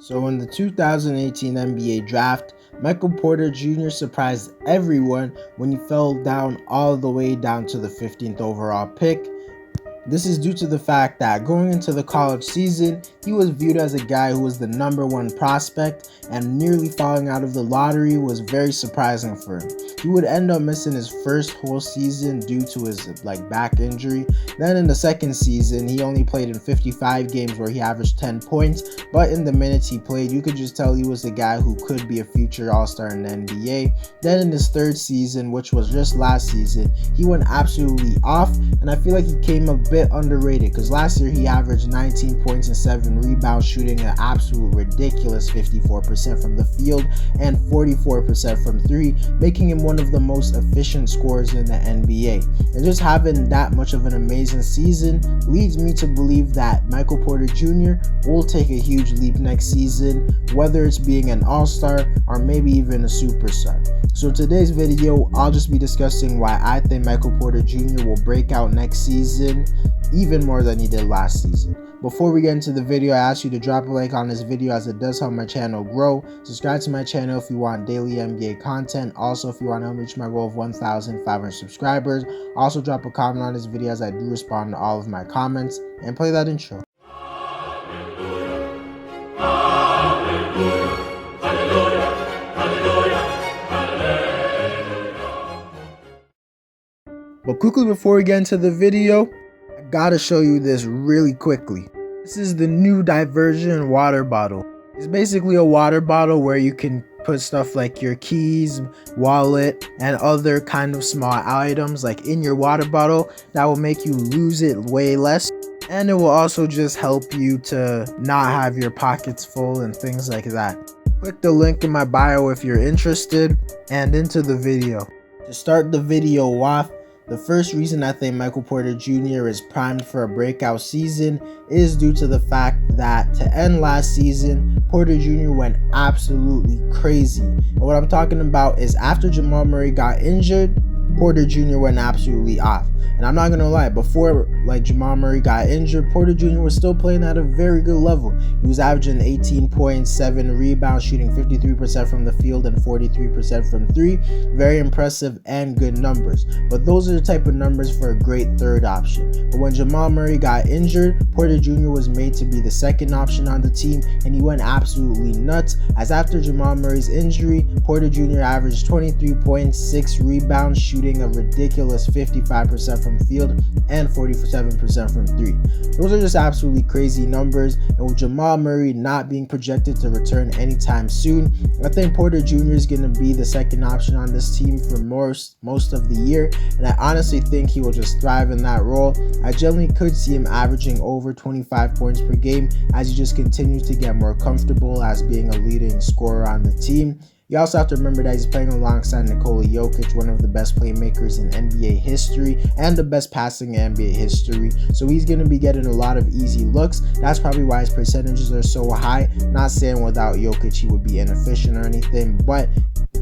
So in the 2018 NBA draft, Michael Porter Jr. surprised everyone when he fell down all the way down to the 15th overall pick. This is due to the fact that going into the college season, he was viewed as a guy who was the #1 prospect, and nearly falling out of the lottery was very surprising for him. He would end up missing his first whole season due to his back injury. Then in the second season, he only played in 55 games where he averaged 10 points, but in the minutes he played, you could just tell he was a guy who could be a future All-Star in the NBA. Then in his third season, which was just last season, he went absolutely off, and I feel like he came a bit underrated because last year he averaged 19 points and 7 rebounds, shooting an absolute ridiculous 54% from the field and 44% from 3, making him one of the most efficient scorers in the NBA. And just having that much of an amazing season leads me to believe that Michael Porter Jr. will take a huge leap next season, whether it's being an all-star or maybe even a superstar. So today's video, I'll just be discussing why I think Michael Porter Jr. will break out next season even more than he did last season. Before we get into the video, I ask you to drop a like on this video as it does help my channel grow. Subscribe to my channel if you want daily NBA content. Also, if you want to help me reach my goal of 1,500 subscribers. Also, drop a comment on this video as I do respond to all of my comments. And play that intro. But quickly before we get into the video, I gotta show you this really quickly. This is the new Diversion water bottle. It's basically a water bottle where you can put stuff like your keys, wallet, and other kind of small items like in your water bottle that will make you lose it way less. And it will also just help you to not have your pockets full and things like that. Click the link in my bio if you're interested, and into the video. To start the video off, the first reason I think Michael Porter Jr. is primed for a breakout season is due to the fact that to end last season, Porter Jr. went absolutely crazy. And what I'm talking about is after Jamal Murray got injured, Porter Jr. went absolutely off. And I'm not gonna lie, before Jamal Murray got injured, Porter Jr. was still playing at a very good level. He was averaging 18 points, 7 rebounds, shooting 53% from the field and 43% from 3. Very impressive and good numbers. But those are the type of numbers for a great third option. But when Jamal Murray got injured, Porter Jr. was made to be the second option on the team, and he went absolutely nuts, as after Jamal Murray's injury, Porter Jr. averaged 23 points, 6 rebounds, shooting a ridiculous 55% from field and 47% from 3. Those are just absolutely crazy numbers, and with Jamal Murray not being projected to return anytime soon, I think Porter Jr. is going to be the second option on this team for most of the year, and I honestly think he will just thrive in that role. I generally could see him averaging over 25 points per game as he just continues to get more comfortable as being a leading scorer on the team. You also have to remember that he's playing alongside Nikola Jokic, one of the best playmakers in NBA history and the best passing in NBA history. So he's going to be getting a lot of easy looks. That's probably why his percentages are so high. Not saying without Jokic he would be inefficient or anything, but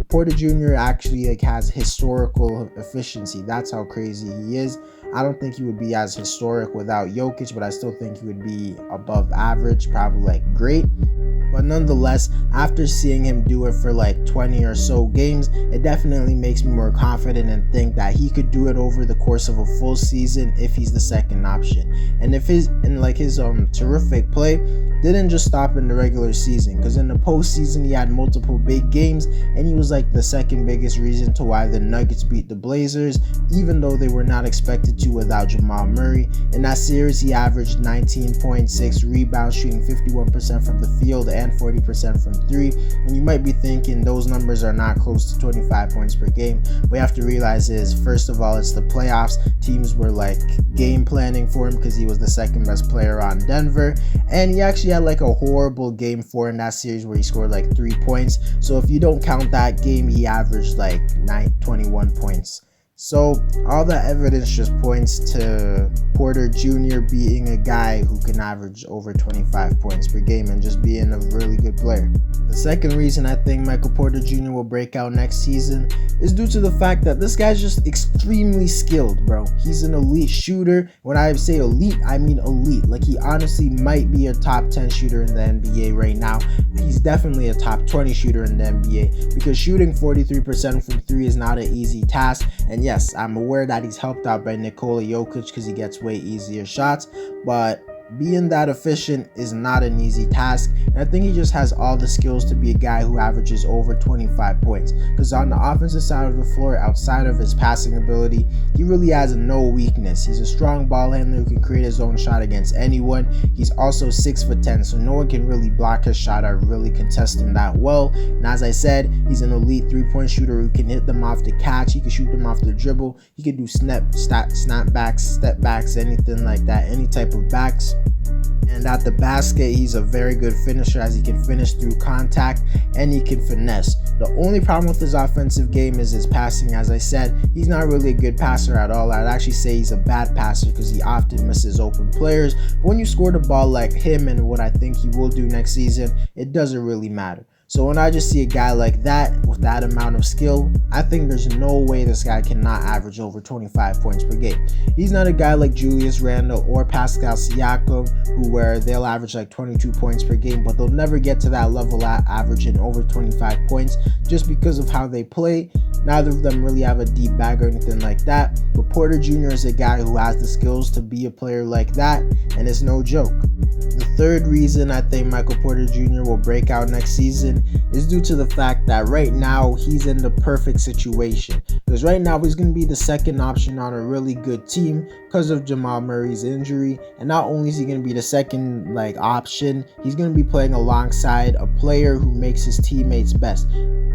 Porter Jr. actually has historical efficiency. That's how crazy he is. I don't think he would be as historic without Jokic, but I still think he would be above average, probably great. But nonetheless, after seeing him do it for 20 or so games, it definitely makes me more confident and think that he could do it over the course of a full season if he's the second option. And if his terrific play didn't just stop in the regular season, because in the postseason he had multiple big games, and he was the second biggest reason to why the Nuggets beat the Blazers, even though they were not expected to without Jamal Murray. In that series, he averaged 19.6 rebounds, shooting 51% from the field and 40% from 3. And you might be thinking those numbers are not close to 25 points per game. What you have to realize is, first of all, it's the playoffs. Teams were game planning for him because he was the second best player on Denver. And he actually had a horrible game 4 in that series where he scored 3 points. So if you don't count that game, he averaged 21 points. So all the evidence just points to Porter Jr. being a guy who can average over 25 points per game and just being a really good good player. The second reason I think Michael Porter Jr. will break out next season is due to the fact that this guy's just extremely skilled, bro. He's an elite shooter. When I say elite, I mean elite. Like, he honestly might be a top 10 shooter in the NBA right now. He's definitely a top 20 shooter in the NBA, because shooting 43% from 3 is not an easy task. And yes, I'm aware that he's helped out by Nikola Jokic because he gets way easier shots, but being that efficient is not an easy task, and I think he just has all the skills to be a guy who averages over 25 points, because on the offensive side of the floor, outside of his passing ability, he really has no weakness. He's a strong ball handler who can create his own shot against anyone. He's also 6'10", so no one can really block his shot or really contest him that well. And as I said, he's an elite three-point shooter who can hit them off the catch. He can shoot them off the dribble. He can do snapbacks, step backs, anything like that, any type of backs. And at the basket, he's a very good finisher, as he can finish through contact and he can finesse. The only problem with his offensive game is his passing. As I said, he's not really a good passer at all. I'd actually say he's a bad passer because he often misses open players. But when you score the ball like him and what I think he will do next season, it doesn't really matter. So when I just see a guy like that with that amount of skill, I think there's no way this guy cannot average over 25 points per game. He's not a guy like Julius Randle or Pascal Siakam, where they'll average like 22 points per game, but they'll never get to that level at averaging over 25 points just because of how they play. Neither of them really have a deep bag or anything like that, but Porter Jr. is a guy who has the skills to be a player like that, and it's no joke. The third reason I think Michael Porter Jr. will break out next season is due to the fact that right now he's in the perfect situation. Because right now he's going to be the second option on a really good team because of Jamal Murray's injury. And not only is he going to be the second option, he's going to be playing alongside a player who makes his teammates best.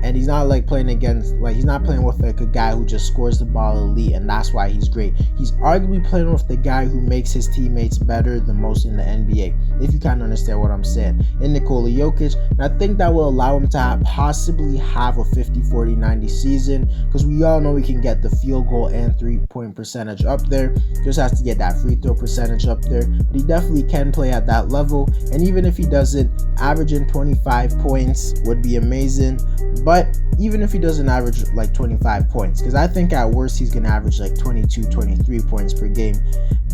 And he's not playing against, he's not playing with a guy who just scores the ball elite and that's why he's great. He's arguably playing with the guy who makes his teammates better the most in the NBA, if you kind of understand what I'm saying, in Nikola Jokic. And I think that will allow him to possibly have a 50-40-90 season, because we all know he can get the field goal and 3-point percentage up there. Just has to get that free throw percentage up there, but he definitely can play at that level. And even if he doesn't, averaging 25 points would be amazing. But even if he doesn't average 25 points, because I think at worst he's going to average 22-23 points per game.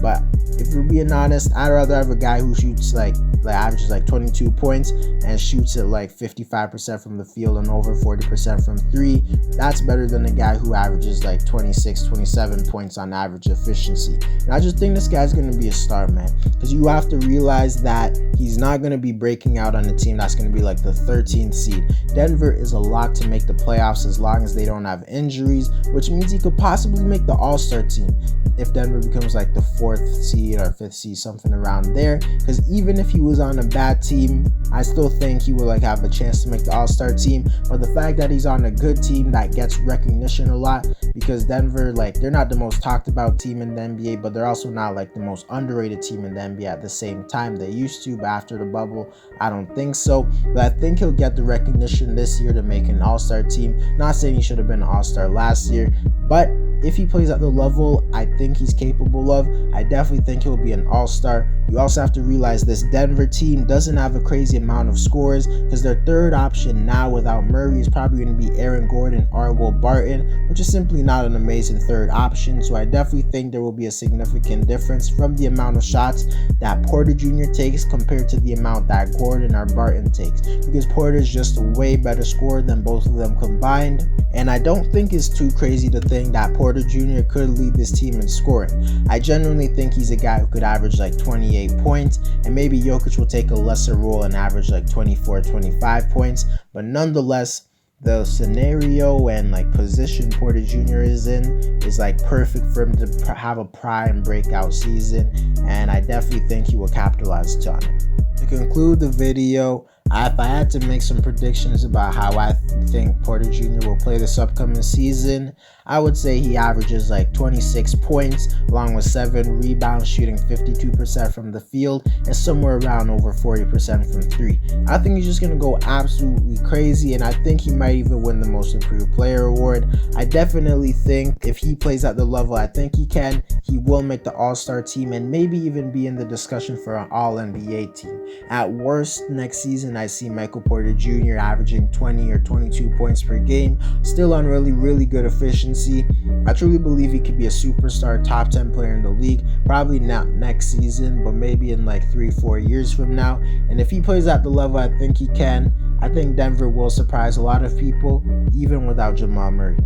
But if we're being honest, I'd rather have a guy who shoots averages 22 points and shoots it 55% from the field and over 40% from 3. That's better than a guy who averages 26-27 points on average efficiency. And I just think this guy's going to be a star, man, because you have to realize that he's not going to be breaking out on a team that's going to be the 13th seed. Denver is a lock to make the playoffs as long as they don't have injuries, which means he could possibly make the All-Star team if Denver becomes the 4th seed or 5th seed, something around there. Because even if he was on a bad team, I still think he will have a chance to make the All-Star team. But the fact that he's on a good team that gets recognition a lot, because Denver, they're not the most talked about team in the NBA, but they're also not the most underrated team in the NBA at the same time. They used to, but after the bubble, I don't think so. But I think he'll get the recognition this year to make an All-Star team. Not saying he should have been an All-Star last year, but if he plays at the level I think he's capable of, I definitely think he'll be an All-Star. You also have to realize this Denver team doesn't have a crazy amount of scores, because their third option now without Murray is probably going to be Aaron Gordon or Will Barton, which is simply not an amazing third option. So I definitely think there will be a significant difference from the amount of shots that Porter Jr. takes compared to the amount that Gordon or Barton takes, because Porter is just a way better scorer than both of them combined. And I don't think it's too crazy to think that Porter Jr. could lead this team in scoring. I genuinely think he's a guy who could average 28 points, and maybe Jokic will take a lesser role and average 24-25 points. But nonetheless, the scenario and position Porter Jr. is in is perfect for him to have a prime breakout season, and I definitely think he will capitalize on it. To conclude the video, if I had to make some predictions about how I think Porter Jr. will play this upcoming season, I would say he averages 26 points along with 7 rebounds, shooting 52% from the field and somewhere around over 40% from 3. I think he's just going to go absolutely crazy, and I think he might even win the Most Improved Player award. I definitely think if he plays at the level I think he can, he will make the All-Star team and maybe even be in the discussion for an All-NBA team. At worst, next season I might see Michael Porter Jr. averaging 20 or 22 points per game, still on really good efficiency. I truly believe he could be a superstar, top 10 player in the league, probably not next season, but maybe in like 3-4 years from now. And if he plays at the level I think he can, I think Denver will surprise a lot of people, even without Jamal Murray.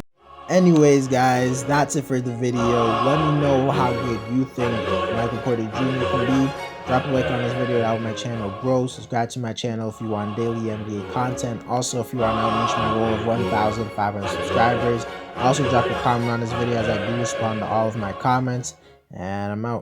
Anyways, guys, that's it for the video. Let me know how good you think Michael Porter Jr. can be. Drop a like on this video, that helps my channel grow. Subscribe to my channel if you want daily NBA content. Also, if you want to reach my goal of 1,500 subscribers. Also, drop a comment on this video as I do respond to all of my comments. And I'm out.